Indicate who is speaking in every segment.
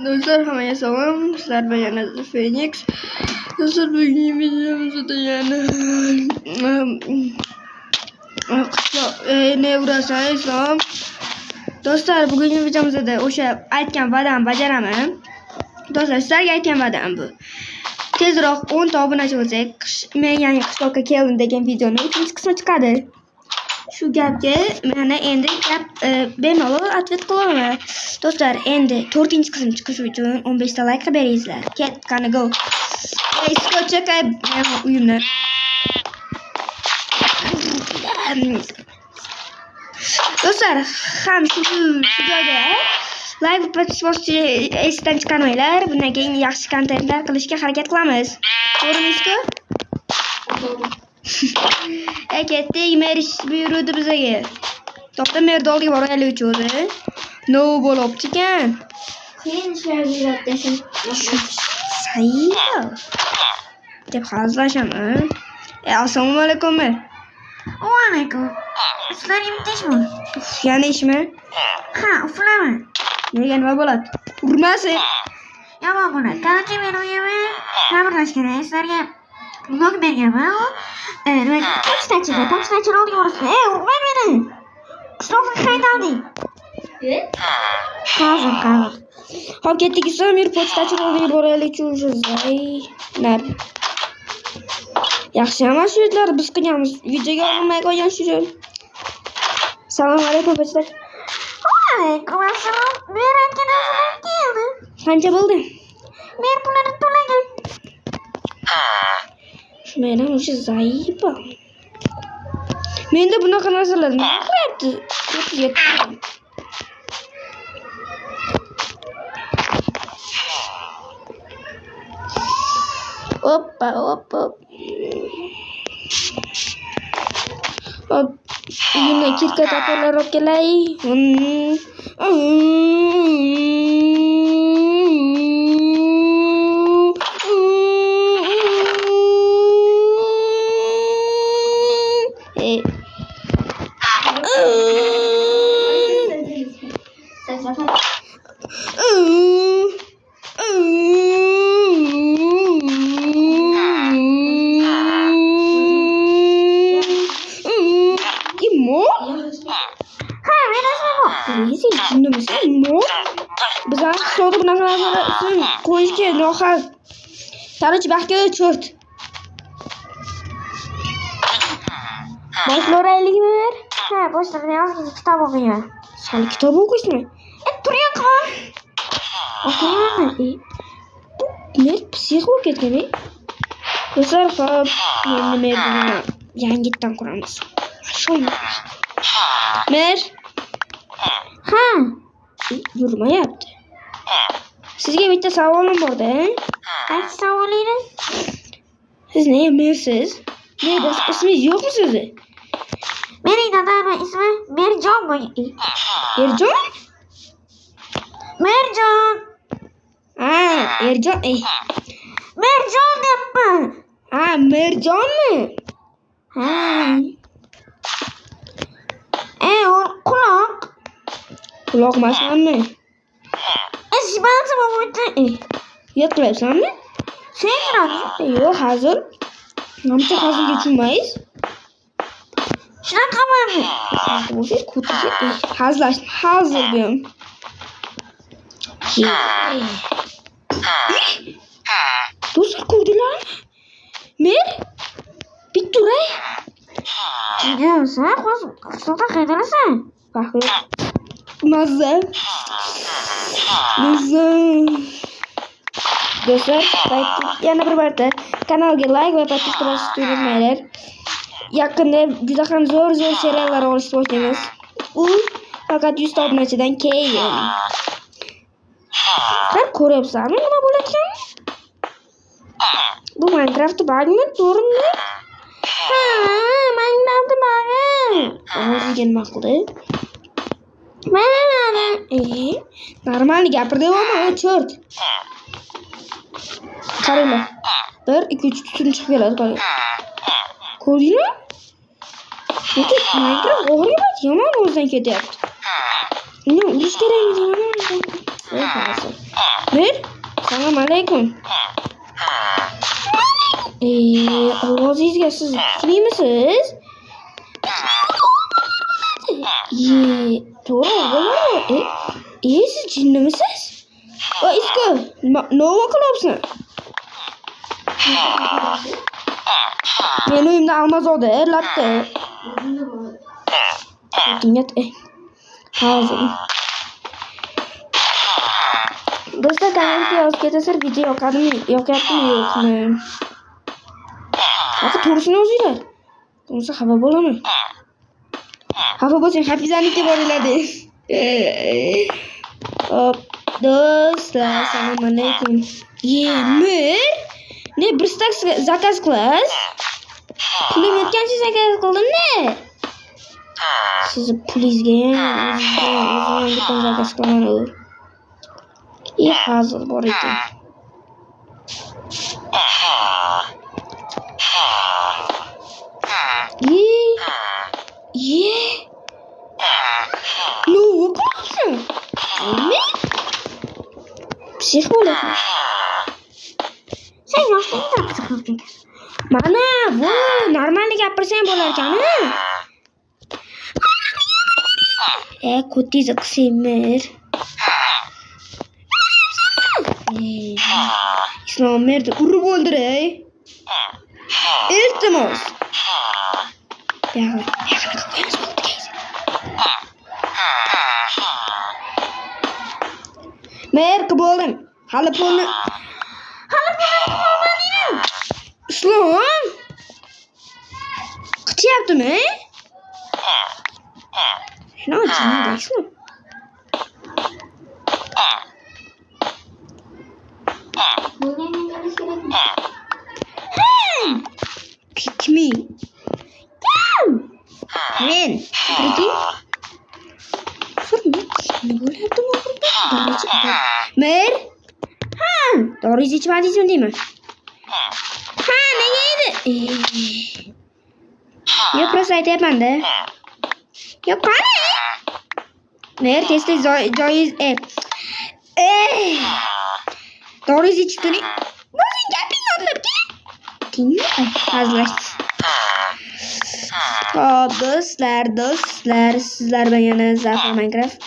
Speaker 1: Do'stlar, hammaga salom. Sizlar bilan yana Phoenix. Do'stlar, bugungi videomizda yana ne urasan Islom. Do'stlar, bugungi videomizda o'sha aytgan va'damni bajaraman. Do'stlar, sizlarga aytgan va'dam bu. Tezroq 10 ta obunachi bo'lsak, men yangi qishloqqa keldim degan videoning 3-qismi chiqadi. Shu gapga mana endi gap bemalol atvet qilaman. Do'stlar, endi 4-qism chiqishi uchun 15 ta like beringizlar. Ket, qani go. Iskochakay uyimni. Do'stlar, ham shu joyda like va podpishka esdan chiqarmanglar. Bundan keyin yaxshi kontentlar qilishga harakat qilamiz. To'g'rimizku? Ketdik, mer ish buyurdi bizga. To'xta, mer oldiga boraylik o'zi. No bo'libdi ekan.
Speaker 2: Qiyin ishlar buyuryapsan.
Speaker 1: Sayyo. Deb hazillashaman. Assalomu alaykum.
Speaker 2: Va alaykum. Sizlar imtishmi?
Speaker 1: Yana ishmi?
Speaker 2: Ha, uxlayman.
Speaker 1: Nega nima bo'ladi? Urmasin.
Speaker 2: Yomon bo'ladi. Qanaqa men uyimni ta'mirlash kerak. Sizlarga blok berganman. Pochtachilar oldiga borasiz. Urmay meni. Qishloqqa haydalding. Hozir.
Speaker 1: Hop, ketdik. Samir pochtachilar oldiga boraylik cho'zay. Nar. Yaxshi emas shuylar biz qilganmiz. Videoga olmay qo'ygan shu. Assalomu alaykum pochtachi.
Speaker 2: Alaykum assalom. Men aytganim keldi.
Speaker 1: Qancha bo'ldi?
Speaker 2: Men pullarni to'lagan.
Speaker 1: Meni o'sha zayiba. Menda bunaqa narsalar nima qilyapti? Oppa. Hop. Uyimga kirka toporlar olib kelay. Bizlar qishloqda bunaqa narsalar uchun qo'yishga nohaq. Tarich baxtga cho'rt. Boshlaylikmi?
Speaker 2: Ha, boshlayman. Hozir kitob o'qiyman.
Speaker 1: Sen kitob o'qishmi?
Speaker 2: Turyoqmi?
Speaker 1: O'qiyman. Men psix bo'lib ketgan-a. Do'stlar, hop, endi men yangitdan quramiz. Sho'yma. Mer.
Speaker 2: Ha.
Speaker 1: Yurmayapti. Sizga bitta savolim bor-da.
Speaker 2: Qaysi savolingiz?
Speaker 1: Siz nega mersiz? Ne boshqa ismingiz yo'qmi sizni?
Speaker 2: Mening dadamning ismi Merjon.
Speaker 1: Erjon?
Speaker 2: Merjon.
Speaker 1: Ha, Erjon.
Speaker 2: Merjon deyapman.
Speaker 1: Ha, Merjonmi?
Speaker 2: Ha. Quloq.
Speaker 1: Quloq emasmi?
Speaker 2: Ishbalsa bo'ldi.
Speaker 1: Yod qilyapsanmi?
Speaker 2: Sen
Speaker 1: Yo'q, hazil. Namcha hazilga tushmaysiz.
Speaker 2: Shunaqami?
Speaker 1: Bo'lsangiz ko'tarib hazil buyam. Do'stlar, ko'rdinglarmi? Mer? Bitturay.
Speaker 2: Sen qishloqda qaydalasan?
Speaker 1: Mazza. Do'stlar, yana bir marta kanalga like va podpiska bosishni unutmanglar. Yaqinda juda ham zo'r seriallar olishni boshlaymiz. U faqat 100 ta obunachidan keyin. Qani ko'ryapsanmi nima bo'layotganini? Bu Minecraft bug'mi, to'g'rimi?
Speaker 2: Ha, Minecraft bug'i.
Speaker 1: O'ziga nima qildi?
Speaker 2: Mana.
Speaker 1: Normal gapir deyapman, cho'rt. Qaranglar. 1 2 3 tutun chiqib keladi, qarang. Ko'rdingmi? Lekin Minecraft o'g'irlayapti, yomon o'zidan ketyapti. Ne urush kerak deyman. Mer, assalomu alaykum. Ovozingizga siz kuchlimisiz? To'g'ri bo'ladimi? Siz jinnimisiz? Isko, nima qilyapsan? Men uyimda Almazoda, latta. Hozir. Do'stlar, kommentga yozib ketasizlar, video yoqadimi, yoqyaptimi, yo'qmi? Haqi to'g'risini o'zinglar. Bo'lmasa xafa bo'laman. Xafa bo'lsang Hafizaniki boringlar de. Hop, do'stlar, assalomu alaykum. Mer, ne bir stak zakaz qilasiz? Pulim yetgancha zakaz qildim-ne? Sizni pulingizga o'zim bitta zakaz qilaman. Hozir bor ekan. Nima qilyapsan? Psix bo'lyapman.
Speaker 2: Sen yoshligingdan qiziqib ekan.
Speaker 1: Mana bu normalni gapirsang bo'lar ekan-a? Ko'tingizni qisinglar. Islom merdi urib o'ldiray. Iltimos. Mer bo'lim. Hali pulni olmadingmi? Islom. Qityaptimi? Shuni oching, Islom. Pick me. Men. Mer? Doringizni ichmadingizmi deyman? Nega edi? Yo'q, rost aytyapman-da. Yo'q, qani? Mer, tez-tez joyingiz doringizni ichib turing. Bo'lsin, gaping yodlabki. Tinglay, hazillashdik. Hop, do'stlar, sizlar bilan yana Zafar Minecraft.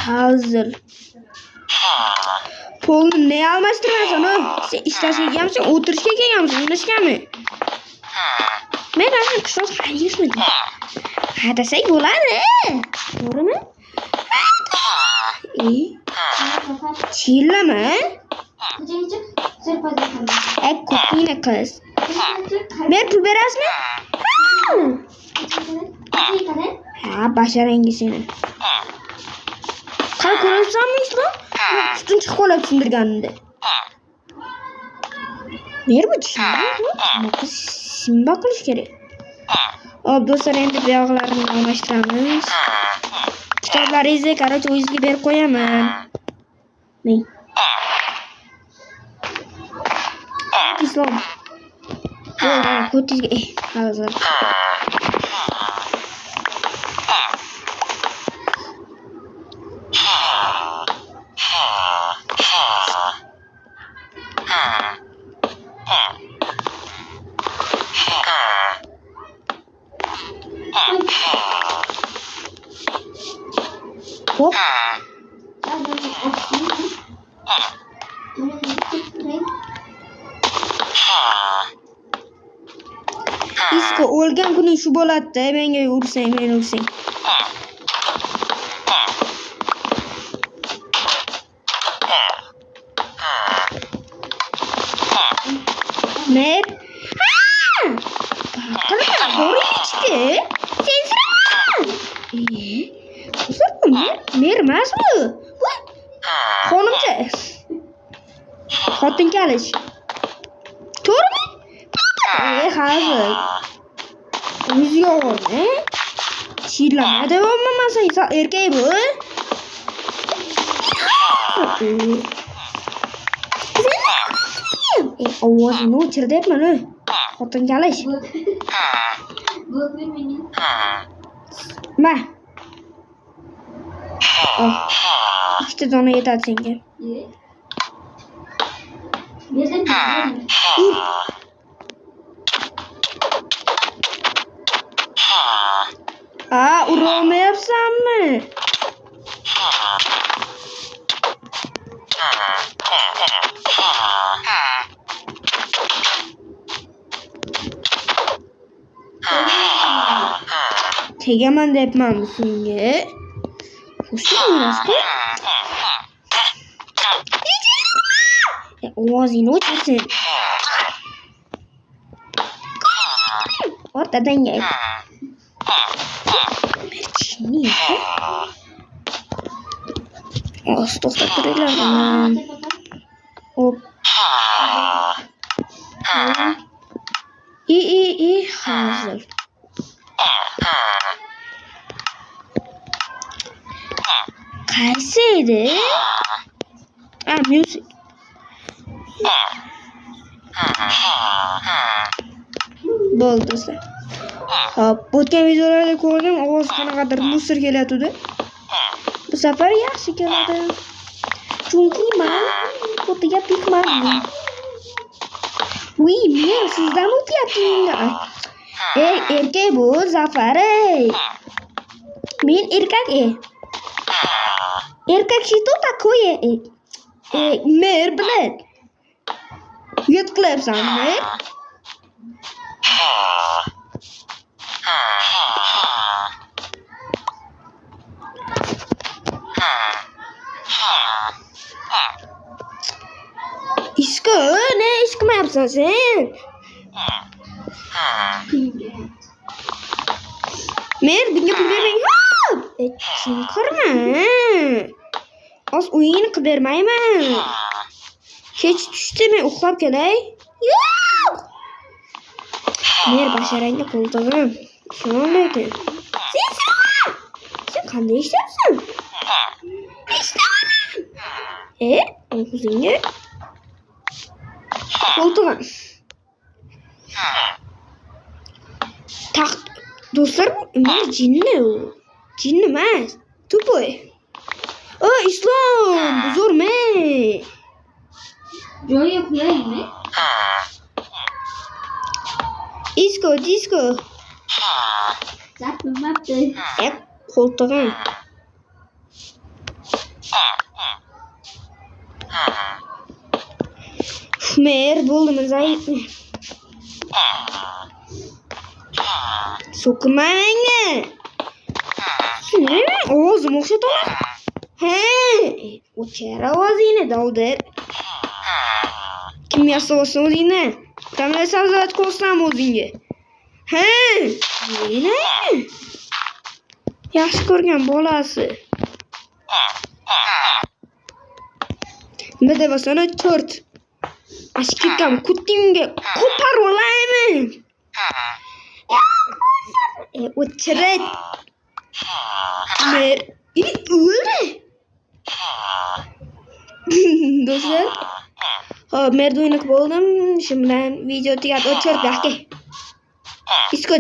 Speaker 1: Hozir. Pulni ne almashtirmasan, sen ishlashga kelganmisan, o'tirishga kelganmisan, o'ynashgami? Men rasm qistos haydayapman. Hadasak bo'ladi. To'g'rimi? Chillama. Ko'pina qiz. Men pul berasizmi? Basharangi seni. Qani ko'ryapsanmi, Islom? Ustin chiqib qolib tushundirganimda. Mer bu simba qilish kerak. Hop, do'stlar, endi bu yoqlarni almashtiramiz. Kitoblaringizni, qaror o'zingizga berib qo'yaman. Ning. Islom. Ko'tingizga hozir. Hop. Isko o'lgan kuning shu bo'ladi-da, menga ursang, meni ursang. Mer. Qanaqa qo'rqinchki? Sensirama. Mer emasmi? Xonimcha. Xotin-kalish. To'g'rimi? Hozir. O'zi yo'g'on-a? Chillama davomlamasan, erkak bu. Ovozini o'chir debman, xotin-kalish. Ma. Al. 2 dona yetadi senga. Ur. Urolmayapsanmi? Tegaman deyapmanmi senga? Xo'sh, ovozingni o'chirsin. O'rtadan gel. To'xtab turinglar. Hop. Hozir. Qaysi edi? Music. Bo'ldi do'stlar. Hop, o'tgan videolarda ko'rdim, ovoz qanaqadir musor kelayotdi. Bu safar yaxshi keladi. Chunki men o'tiga pikmanman. Men sizdan o'tyapman. Erkak bu Zafar. Men erkak. Erkak что такое? Mer bilan. Uyat qilyapsanmi? Ishqi, ne ish qilmayapsan sen? Men bunga pul bermayman. Sen qirma. Oz o'yinni qilib bermayman. Kech tushdi, men uxlab kelay. Yo'q. Mer basharangga qo'ltig'im. Shunday. Sen qanday ishlayapsan? Ishlayapman. O'zingga qo'ltig'im. Taxt do'stlar, men jinni u. Jinni emas. Tupoy. Islom, zo'rmi?
Speaker 2: Joyga qo'yaymi?
Speaker 1: Disco.
Speaker 2: Zapmabdi.
Speaker 1: Qo'ltig'im. Mer bo'ldimi, zaifmi? So'kma menga. Ovozim o'xshataman. O'char ovozingni, Davdir. Kim yasasin o'zingni? Kamera savzat ko'rsam o'zingga. Meni? Yaxshi ko'rgan bolasi. Nima deyapsan, 4. Ashkikam kutingga qo'parib olaymi? O'chirat. Mer o'ldi. Do'stlar, hop, merdo'yini qilib oldim. Shu bilan video tugadi. O'chirib aka. Disco.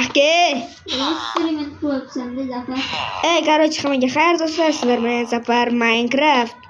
Speaker 1: Aka.
Speaker 2: Eksperiment qilyapsan-da, Zafar.
Speaker 1: Короче, hammaga xayr do'stlar, sizlar bilan Zafar Minecraft.